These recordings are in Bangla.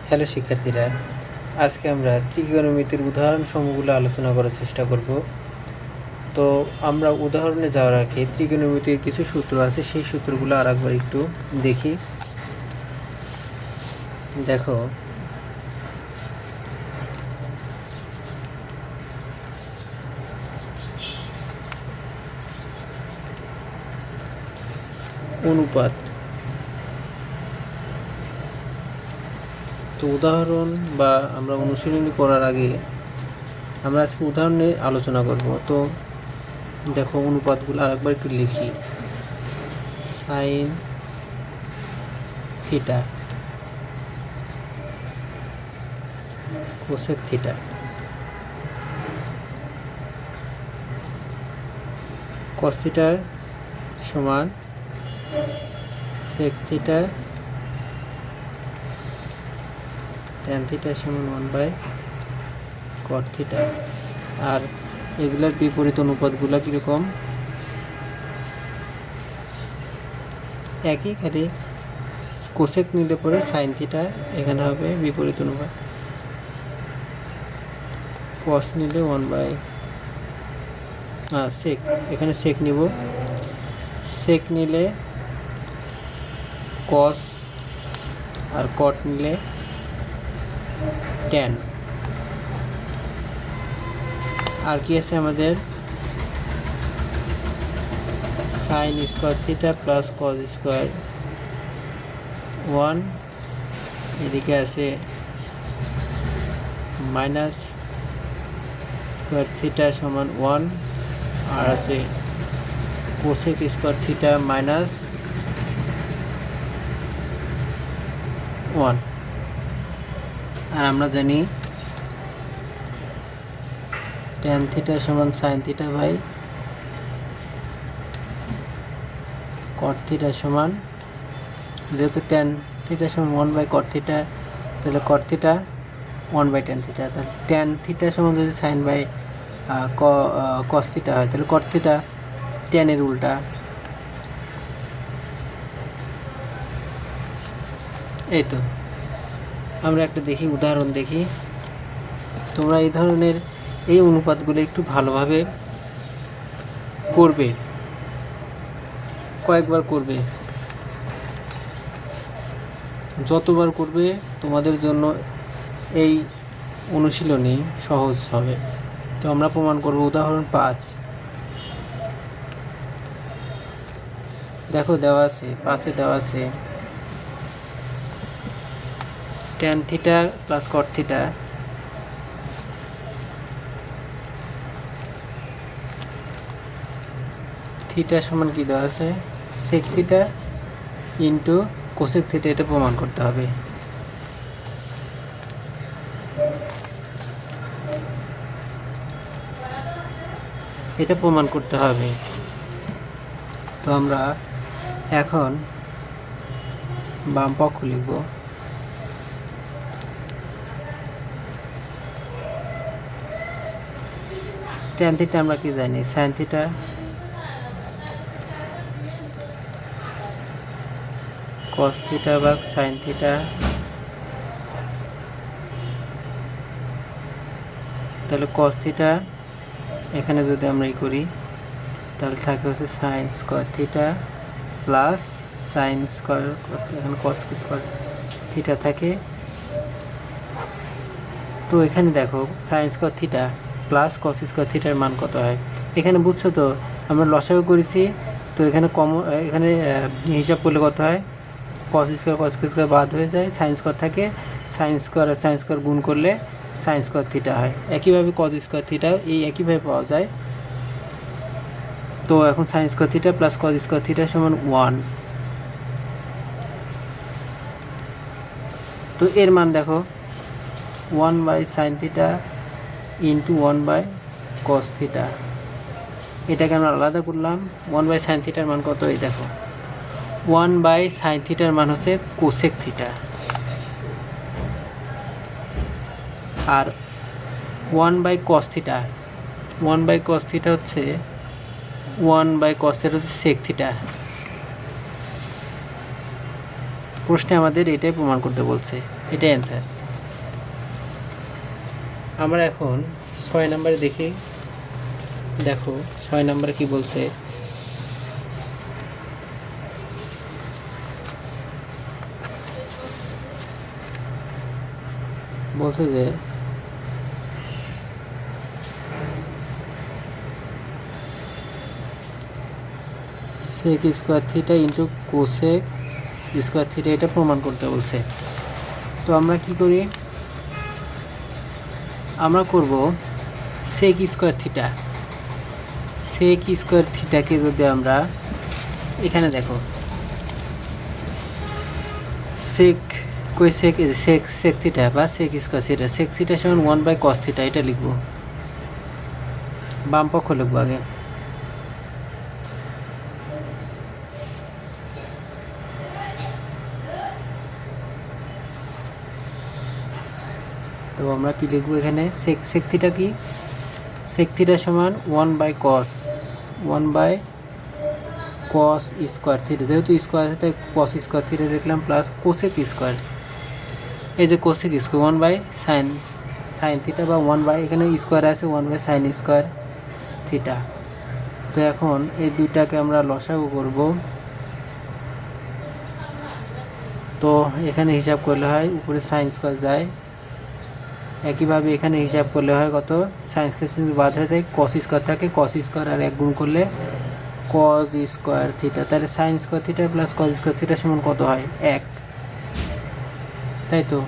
হ্যালো শিক্ষার্থীরা, আজকে আমরা ত্রিকোণমিতির উদাহরণসমূহগুলো আলোচনা করার চেষ্টা করব। তো আমরা উদাহরণে যাওয়ার আগে ত্রিকোণমিতির কিছু সূত্র আছে, সেই সূত্রগুলো আরেকবার একটু দেখি। দেখো, অনুপাত। তো উদাহরণ বা আমরা অনুশীলনী করার আগে আমরা আজকে উদাহরণ নিয়ে আলোচনা করব। তো দেখো, অনুপাতগুলো আরেকবার একটু লিখি। Sine theta, cosec theta, cos theta সমান সেক থিটা, ট্যান থিটা সমান 1/cot থিটা। আর এগুলার বিপরীত অনুপাতগুলো কীরকম? একই, খালি কোসেক নিলে পরে সাইন থিটা এখানে হবে বিপরীত অনুপাত, কস নিলে সেক, এখানে সেক নিব, সেক নিলে কস, আর কট নিলে ট্যান। আর কি আছে আমাদের? Sign square theta plus cos square 1, এদিকে আছে মাইনাস স্কোয়ার থিটা সমান 1, আর আছে কোসেক স্কোয়ার থিটা মাইনাস 1। আর আমরা জানি ট্যান থিটা সমান sine theta by cot theta সমান, যেহেতু ট্যান থিটা সমান 1/cot থিটা, তাহলে কট থিটা 1/tan থিটা। তাহলে ট্যান থিটা সমান যদি সাইন বাই কস থিটা হয়, তাহলে কট থিটা ট্যানের উল্টা। এই তো, আমরা একটা দেখি, উদাহরণ দেখি। তোমরা এই ধরনের এই অনুপাতগুলো একটু ভালোভাবে করবে, কয়েকবার করবে, যতবার করবে তোমাদের জন্য এই অনুশীলনী সহজ হবে। তো আমরা প্রমাণ করব। উদাহরণ 5 দেখো, দেওয়া আছে 5-এ দেওয়া আছে tan theta plus cot theta theta সমান কি দেওয়া আছে? Sec theta into cosec theta. এটা প্রমাণ করতে হবে। এটা প্রমাণ করতে হবে। তো আমরা এখন বাম পক্ষ লিখব। ট্যান থিটা আমরা কি জানি? সাইন থিটা কস থিটা ভাগ সাইন থিটা। তাহলে কস থিটা এখানে যদি আমরা করি, তাহলে থাকে হচ্ছে sign square theta plus sine square cos, এখানে কস স্কোয়ার থিটা থাকে। তো এখানে দেখো sign square theta plus cos square থিটার মান কত হয়? এখানে বুঝছো তো, আমরা লসাগু করেছি। তো এখানে এখানে হিসাব করলে কত হয়? কস স্কোয়ার বাদ হয়ে যায়, সাইন স্কোয়ার থাকে, সাইন স্কোয়ার আর সাইন স্কোয়ার গুণ করলে সাইন স্কোয়ার থিটা হয়। একইভাবে কস স্কোয়ার থিটা এই একইভাবে পাওয়া যায়। তো এখন sign square theta plus cos square theta সমান 1। তো এর মান দেখো 1/sin theta into 1/cos theta. এটাকে আমরা আলাদা করলাম। 1/sin থিটার মান কত? এই দেখো, 1/sin থিটার মান হচ্ছে কোসেক থিটা, আর 1/cos থিটা, 1/cos থিটা হচ্ছে 1/cos থিটা হচ্ছে সেক থিটা। প্রশ্নে আমাদের এটাই প্রমাণ করতে বলছে। এটাই অ্যান্সার। আমরা এখন 6 নম্বরে দেখি। দেখো 6 নম্বরে কি বলছে। বলছে যে sec square theta into cosec square theta, এটা প্রমাণ করতে বলছে। তো আমরা কি করি, আমরা করব sec square theta. Sec square থিটাকে যদি আমরা এখানে দেখো সেক কই সেক সেক সেক থিটা বা sec square theta, sec theta সমান 1/cos থিটা, এটা লিখব, বাম পক্ষ লিখবো আগে। তো আমরা কি লিখবো এখানে, সেক সেক থিটা কি, সেক থিটা সমান 1/cos স্কোয়ার থিটা, যেহেতু স্কোয়ার আছে তাই কস স্কোয়ার থিটা লিখলাম, প্লাস কোসেক স্কোয়ার, এই যে কোসেক স্কোয়ার 1/sin থিটা বা 1/ এখানে স্কোয়ার আছে 1/sin স্কোয়ার থিটা। তো এখন এই দুইটাকে আমরা লসাগু করব। তো এখানে হিসাব করলে হয় উপরে সাইন স্কোয়ার যায়, একইভাবে এখানে হিসাব করলে হয় কত, সাইন স্কোয়ার বাদ হয়ে যায়, কস স্কোয়ার থাকে, কস স্কোয়ার আর 1 গুণ করলে কস স্কোয়ার থিটা, তাহলে sign square theta plus cos square theta সমান কত হয়, 1, তাই তো।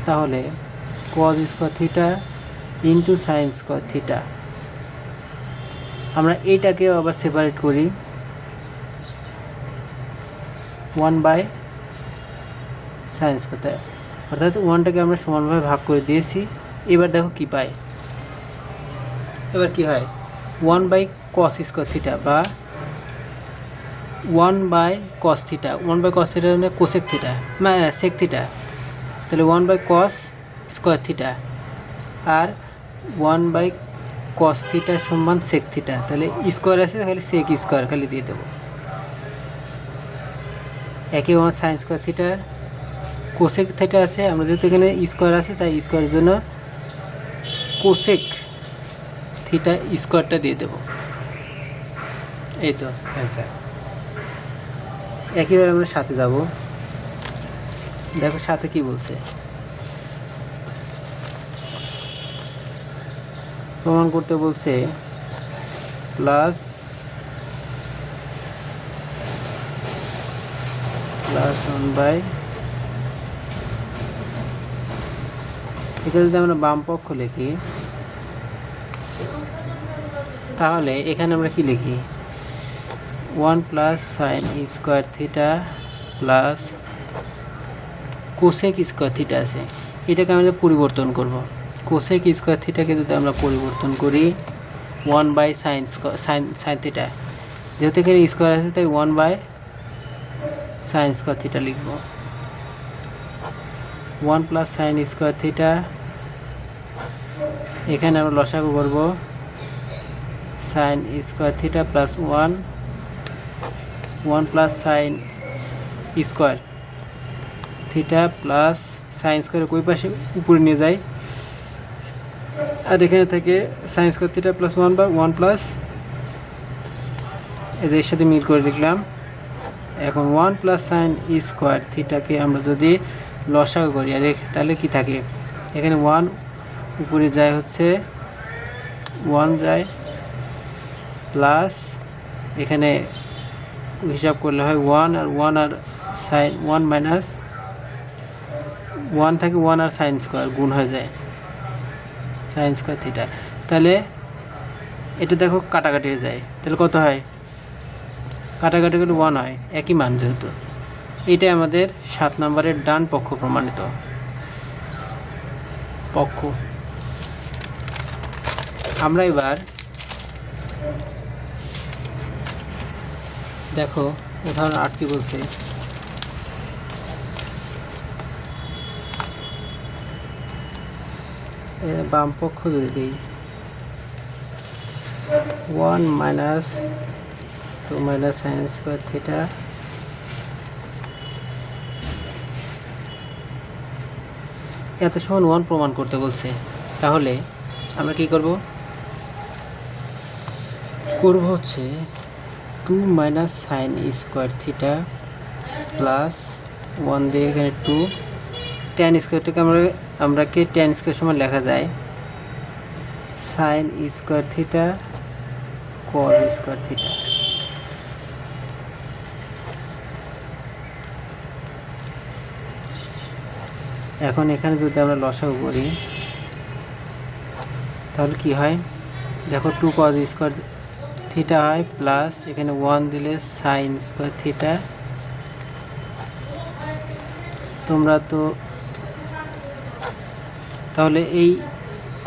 তাহলে cos square theta into sign square theta, আমরা এইটাকেও আবার সেপারেট করি 1/sin স্কোয়ার, অর্থাৎ 1টাকে আমরা সমানভাবে ভাগ করে দিয়েছি। এবার দেখো কি পাই, এবার কি হয় 1/cos স্কোয়ার থিটা বা 1/cos থিটা, 1/cos থিটা মানে কোসেক থিটা সেক থিটা, তাহলে 1/cos স্কোয়ার থিটা আর 1/cos থিটা সমান সেক থিটা, তাহলে স্কোয়ার আছে খালি সেক স্কোয়ার খালি দিয়ে দেবো। একই আমার sign square theta, cosec theta আছে, আমরা যেহেতু এখানে স্কোয়ার আছে তাই স্কোয়ারের জন্য কোসেক থিটা স্কোয়ারটা দিয়ে দেব, এই তো অ্যান্সার। একইভাবে আমরা সাথে যাব, দেখো সাথে কি বলছে, প্রমাণ করতে বলছে প্লাস 1/, এটা যদি আমরা বাম পক্ষ লিখি তাহলে এখানে আমরা কি লিখি 1 + sin square theta plus cosec square theta আছে, এটাকে আমরা পরিবর্তন করব। কোসেক স্কোয়ার থিটাকে যদি আমরা পরিবর্তন করি 1/sin থিটা, যেহেতু এখানে স্কোয়ার আছে তাই 1/sin স্কোয়ার থিটা লিখব। 1 + sin স্কোয়ার থিটা, এখানে আমরা লসাগু করব sin square theta plus 1 + sin square theta plus sine square ওই পাশে উপরে নিয়ে যায়, আর এখানে থেকে sign square theta plus 1 plus এই যে এর সাথে মিল করে লিখলাম। এখন 1 + sin স্কোয়ার থিটাকে আমরা যদি লসাগু করি আর তাহলে কি থাকে, এখানে 1 উপরে যায় হচ্ছে 1 যায় প্লাস এখানে হিসাব করলে হয় 1 আর সাইন 1 মাইনাস 1 থাকে 1 আর সাইন স্কোয়ার গুণ হয়ে যায় সাইন স্কোয়ার থিটা, তাহলে এটা দেখো কাটাকাটি হয়ে যায়, তাহলে কত হয়, কাটাকাটি করলে 1 হয়, একই মান যেহেতু। এটাই আমাদের 7 নম্বরের ডান পক্ষ প্রমাণিত পক্ষ। আমরা এবার দেখো উদাহরণ 8 কি বলছে, বাম পক্ষ যদি দিই 1 - 2 - sin স্কোয়ার থিটা এত সমান 1 প্রমাণ করতে বলছে। তাহলে আমরা কি করব হচ্ছে 2 minus sine square theta plus 1 দিয়ে এখানে 2 ট্যান স্কোয়ারটাকে আমরা ট্যান স্কোয়ার সমান লেখা যায় sign square theta cause square theta. এখন এখানে যদি আমরা লসাগু করি তাহলে কি হয় দেখো 2 কজ স্কোয়ার থিটা হয় প্লাস এখানে 1 দিলে সাইন স্কোয়ার থিটা। তোমরা তো তাহলে এই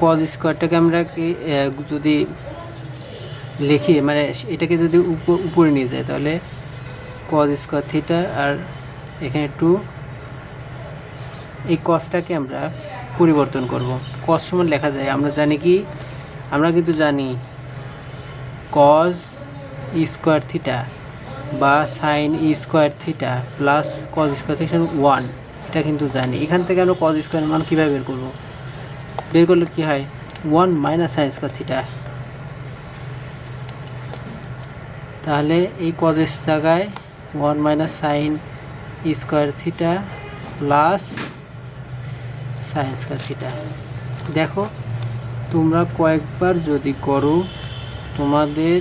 কজ স্কোয়ারটাকে আমরা যদি লিখি মানে এটাকে যদি উপরে নিয়ে যায় তাহলে কজ স্কোয়ার থিটা আর এখানে 2 এই কজটাকে আমরা পরিবর্তন করব। কজ সমান লেখা যায় আমরা কিন্তু জানি কজ স্কোয়ার থিটা বা sign square theta plus cos square theta 1 এটা কিন্তু জানি। এখান থেকে আমরা কজ স্কোয়ারের মান কীভাবে বের করলে কী হয় 1 মাইনাস সাইন স্কোয়ার থিটা। তাহলে এই কজের জায়গায় 1 minus sine square theta plus sign square theta. দেখো তোমরা কয়েকবার যদি করো তোমাদের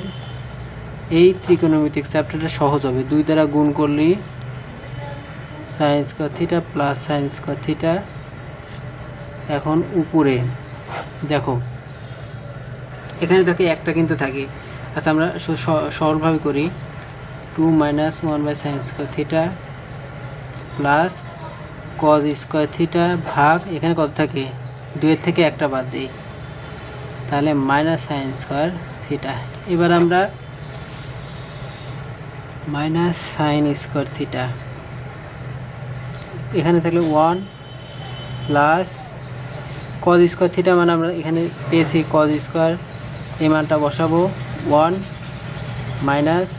এই ত্রিকোণমিতিক চ্যাপ্টারটা সহজ হবে। 2 দ্বারা গুণ করলেই sign square theta plus sign square theta. এখন উপরে দেখো এখানে দেখো একটা কিন্তু থাকে। আচ্ছা আমরা সরলভাবে করি 2 minus 1 by sine square theta plus cos square theta ভাগ এখানে কত থাকে 2 এর থেকে একটা বাদ দিই তাহলে মাইনাস সাইন স্কোয়ার থিটা। এবার আমরা মাইনাস সাইন স্কোয়ার থিটা এখানে থাকলে 1 প্লাস কজ স্কোয়ার থিটা মানে আমরা এখানে পেয়েছি কজ স্কোয়ার এই মানটা বসাবো 1 মাইনাস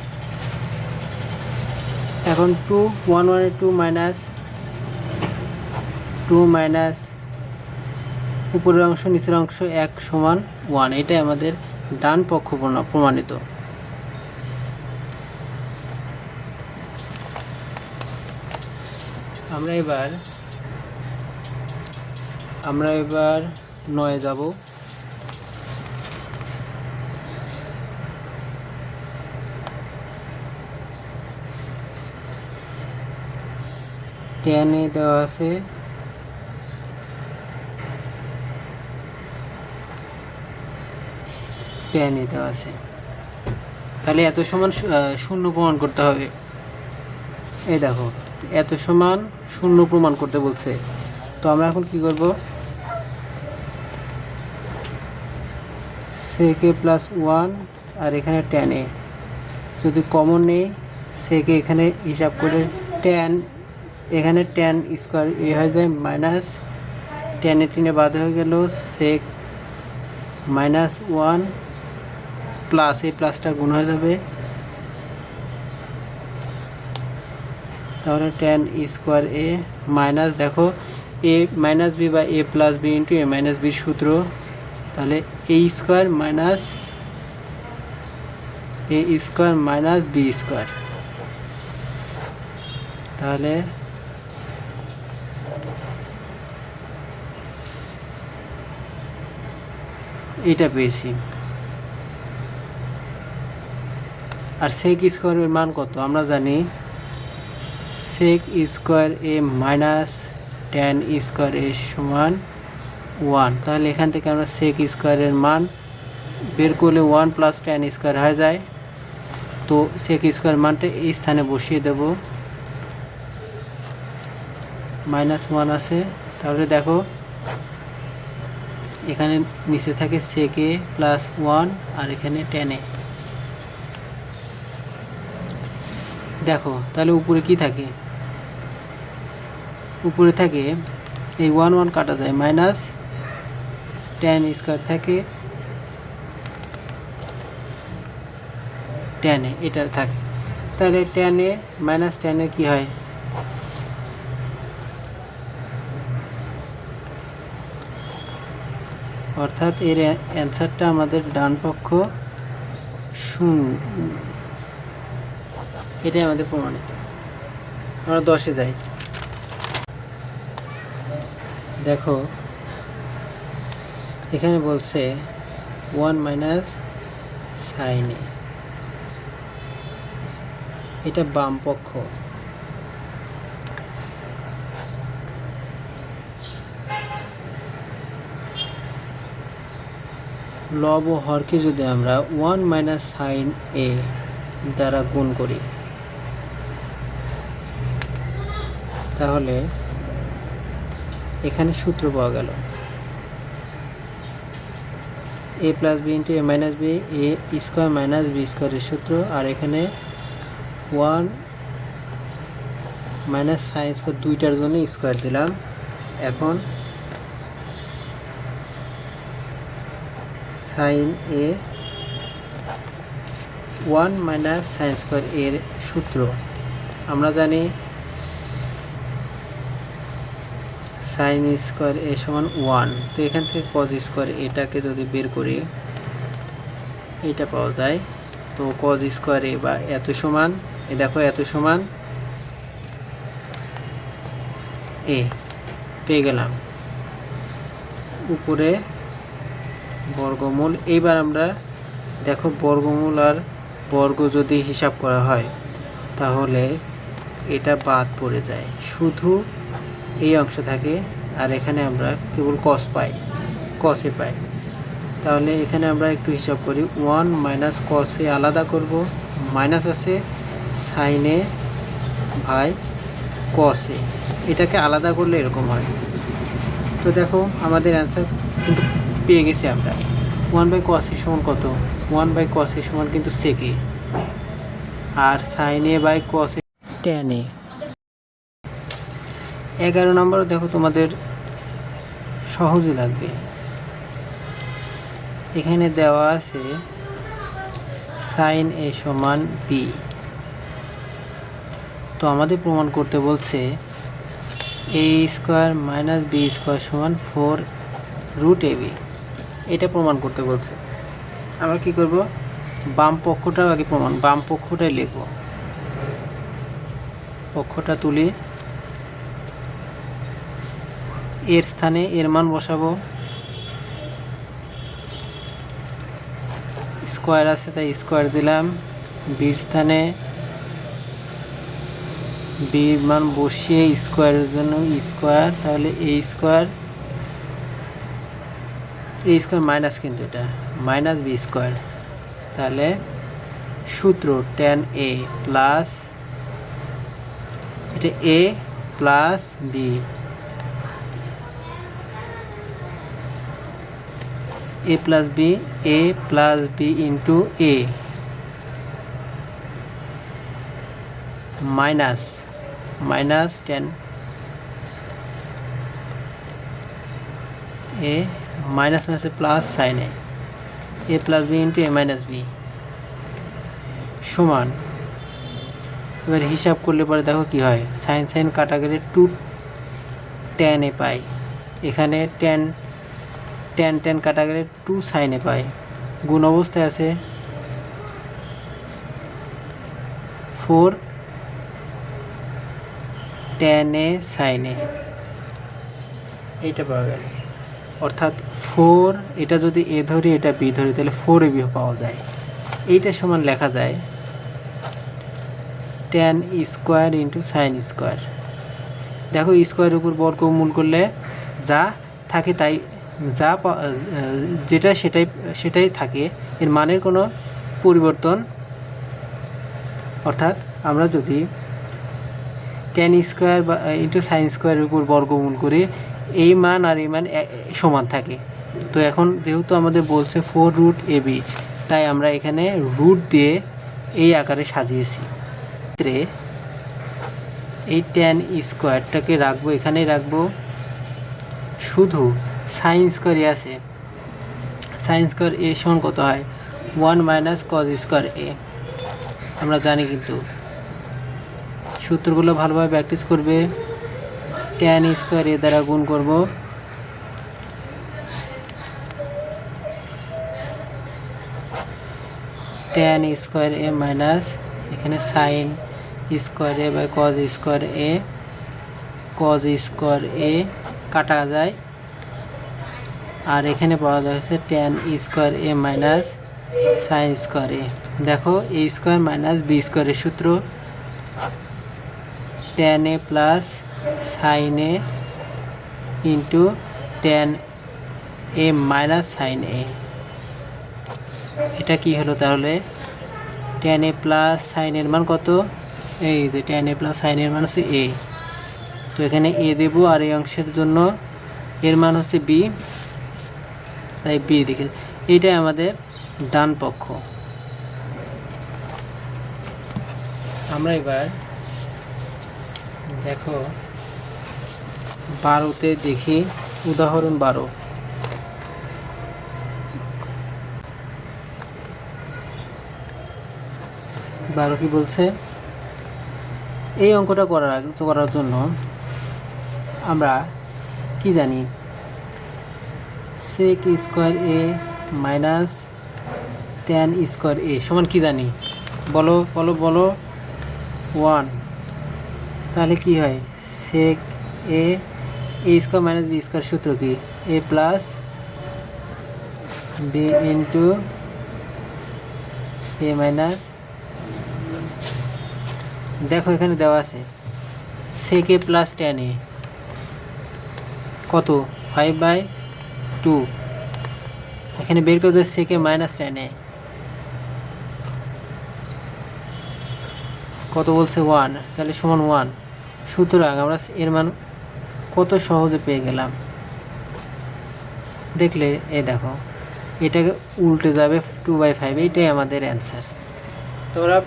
এখন 2 1 1 2 মাইনাস 2 মাইনাস উপরের অংশ নিচের অংশ 1 সমান 1। এটাই আমাদের ডান পক্ষ প্রমাণিত। আমরা এবার 9 যাব। টেনে দেওয়া আছে তাহলে এত সমান 0 প্রমাণ করতে হবে। এই দেখো এত সমান 0 প্রমাণ করতে বলছে। তো আমরা এখন কি করব সেকে প্লাস 1 আর এখানে টেনে যদি কমন নেই সেকে এখানে হিসাব করে এখানে ট্যান স্কোয়ার হয়ে যায় মাইনাস টেনে বাদ হয়ে গেল সেক মাইনাস 1 প্লাস এই প্লাসটা গুণ হয়ে যাবে তাহলে ট্যান স্কোয়ার এ মাইনাস দেখো এ মাইনাস বি বা এ প্লাস বি ইন্টু এ মাইনাস বির সূত্র তাহলে এ স্কোয়ার মাইনাস বি স্কোয়ার তাহলে এটা পেয়েছি। আর সেক স্কোয়ারের মান কত আমরা জানি sec square A minus tan square এ সমান 1। তাহলে এখান থেকে আমরা সেক স্কোয়ারের মান বের করলে 1 প্লাস ট্যান স্কোয়ার হয়ে যায়। তো সেক স্কোয়ার মানটা এই স্থানে বসিয়ে দেব -1 আছে। তাহলে দেখো এখানে নিচে থাকে সেকে প্লাস 1 আর এখানে টেনে। দেখো তাহলে উপরে কি থাকে উপরে থাকে এই 1 1 কাটা যায় মাইনাস ট্যান স্কোয়ার থাকে টেনে এটা থাকে। তাহলে টেনে মাইনাস টেনে কি হয় অর্থাৎ এর অ্যান্সারটা আমাদের ডান পক্ষ শূন্য, এটাই আমাদের প্রমাণিত। আমরা 10-এ যাই। দেখো এখানে বলছে 1 মাইনাস সাইন এ, এটা বাম পক্ষ। লব ও হরকে যদি আমরা 1 মাইনাস সাইন এ দ্বারা গুণ করি, তাহলে এখানে সূত্র পাওয়া গেল এ প্লাস বি ইন্টু এ মাইনাস বি, এ স্কোয়ার মাইনাস বি স্কোয়ারের সূত্র। আর এখানে 1 মাইনাস সাইন স্কোয়ার, দুইটার জন্য স্কোয়ার দিলাম। এখন সাইন এ 1 মাইনাস সাইন স্কোয়ার এর সূত্র আমরা জানি সাইন স্কোয়ার এ সমান 1। তো এখান থেকে কজ স্কোয়ার এটাকে যদি বের করি, এটা পাওয়া যায়। তো কজ স্কোয়ার এ বা এত সমান, এ দেখো এত সমান এ পেয়ে গেলাম, উপরে বর্গমূল। এইবার আমরা দেখো বর্গমূল আর বর্গ যদি হিসাব করা হয় তাহলে এটা বাদ পড়ে যায়, শুধু এই অংশ থাকে। আর এখানে আমরা কেবল কস পাই, কসে পাই। তাহলে এখানে আমরা একটু হিসাব করি, 1 মাইনাস কসে আলাদা করব, মাইনাস আছে সাইনে ভাই কসে, এটাকে আলাদা করলে এরকম হয়। তো দেখো আমাদের অ্যান্সার কিন্তু পেয়ে গেছি আমরা। 1 বাই কস এ সমান কত? 1 বাই কস এ সমান কিন্তু সেকে, আর sine A by cos A tan A. 11 নম্বরও দেখো তোমাদের সহজই লাগবে। এখানে দেওয়া আছে সাইন এ সমান বি। তো আমাদের প্রমাণ করতে বলছে এ স্কোয়ার মাইনাস বি স্কোয়ার সমান 4 রুট এ বি। এটা প্রমাণ করতে বলছে। আমরা কি করব, বাম পক্ষটাও আগে প্রমাণ, বাম পক্ষটাই লিখব। পক্ষটা তুলি, এর স্থানে এর মান বসাবো, স্কোয়ার আছে তাই স্কোয়ার দিলাম, বির স্থানে বির মান বসিয়ে স্কোয়ারের জন্য স্কোয়ার, তাহলে এ স্কোয়ার মাইনাস, কিন্তু এটা মাইনাস বি স্কোয়ার। তাহলে সূত্র ট্যান এ প্লাস, এটা এ প্লাস বি, এ প্লাস বি ইন্টু এ মাইনাস 10 এ মাইনাস মাইনাসে প্লাস সাইন এ প্লাস বি ইন্টু এ মাইনাস বি সমান। এবার হিসাব করলে পরে দেখো কি হয়, সাইন কাটা গেলে 2 ট্যান এ পাই, এখানে ট্যান কাটা গেলে 2 সাইন এ পাই, গুণ অবস্থায় আছে 4 ট্যান এ সাইন এ, এইটা পাওয়া গেল। অর্থাৎ 4, এটা যদি এ ধরি এটা বি ধরি তাহলে 4 এ বি পাওয়া যায়। এইটা সমান লেখা যায় tan square into sine square. দেখো স্কোয়ারের উপর বর্গমূল করলে যা থাকে তাই, যেটা সেটাই থাকে, এর মানের কোনো পরিবর্তন। অর্থাৎ আমরা যদি ট্যান স্কোয়ার বা ইন্টু সাইন স্কোয়ারের উপর বর্গমূল করি, এই মান আর এই মান সমান থাকে। তো এখন যেহেতু আমাদের বলছে 4 রুট এ বি, তাই আমরা এখানে রুট দিয়ে এই আকারে সাজিয়েছি। এই ট্যান স্কোয়ারটাকে রাখবো, এখানেই রাখবো, শুধু সাইন স্কোয়ারই আছে। সাইন স্কোয়ার এ সমান কত হয়? 1 মাইনাস কজ স্কোয়ার এ। আমরা জানি, কিন্তু সূত্রগুলো ভালোভাবে প্র্যাকটিস করবে। ট্যান স্কোয়ার এ দ্বারা গুণ করব, ট্যান স্কোয়ার এ মাইনাস এখানে sine square A by cos square A, cos square A কাটা যায়, আর এখানে পাওয়া যাচ্ছে tan square A minus sine square A. দেখো এ স্কোয়ার মাইনাস বি স্কোয়ারের সূত্র tan A plus sine A into tan A minus sine A. এটা কি হলো তাহলে? ট্যান এ প্লাস সাইনের মান কত? এই যে ট্যান এ প্লাস সাইনের মান হচ্ছে এ, তো এখানে এ দেব, আর এই অংশের জন্য এর মান হচ্ছে বি, তাই বি দেখে এইটাই আমাদের ডান পক্ষ। আমরা এবার দেখো 12তে দেখি, উদাহরণ 12। কি বলছে? এই অঙ্কটা করার জন্য আমরা কি জানি? Sec square A minus tan square এ সমান কি জানি? বলো বলো বলো। 1। তাহলে কি হয়? সেক এ স্কোয়ার মাইনাস বি স্কোয়ার সূত্র কি? এ প্লাস বি ইন্টু এ মাইনাস, দেখো এখানে দেওয়া আছে সেক এ প্লাস ট্যান এ কত? 5/2। এখানে বের করে দেবে সেক এ মাইনাস ট্যান এ কত বলছে? 1, তাহলে সমান 1। সুতরাং আমরা এর মান কত সহজে পেয়ে গেলাম দেখলে। এই দেখো এটাকে উল্টে যাবে 2/5, এইটাই আমাদের অ্যান্সার। তোমরা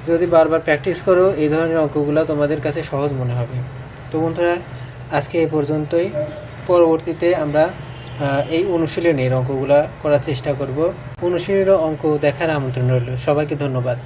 যদি বারবার প্র্যাকটিস করো এই ধরনের অঙ্কগুলো তোমাদের কাছে সহজ মনে হবে। তো বন্ধুরা আজকে এই পর্যন্তই। পরবর্তীতে আমরা এই অনুশীলনের অঙ্কগুলো করার চেষ্টা করব। অনুশীলনের অঙ্ক দেখার আমন্ত্রণ রইল। সবাইকে ধন্যবাদ।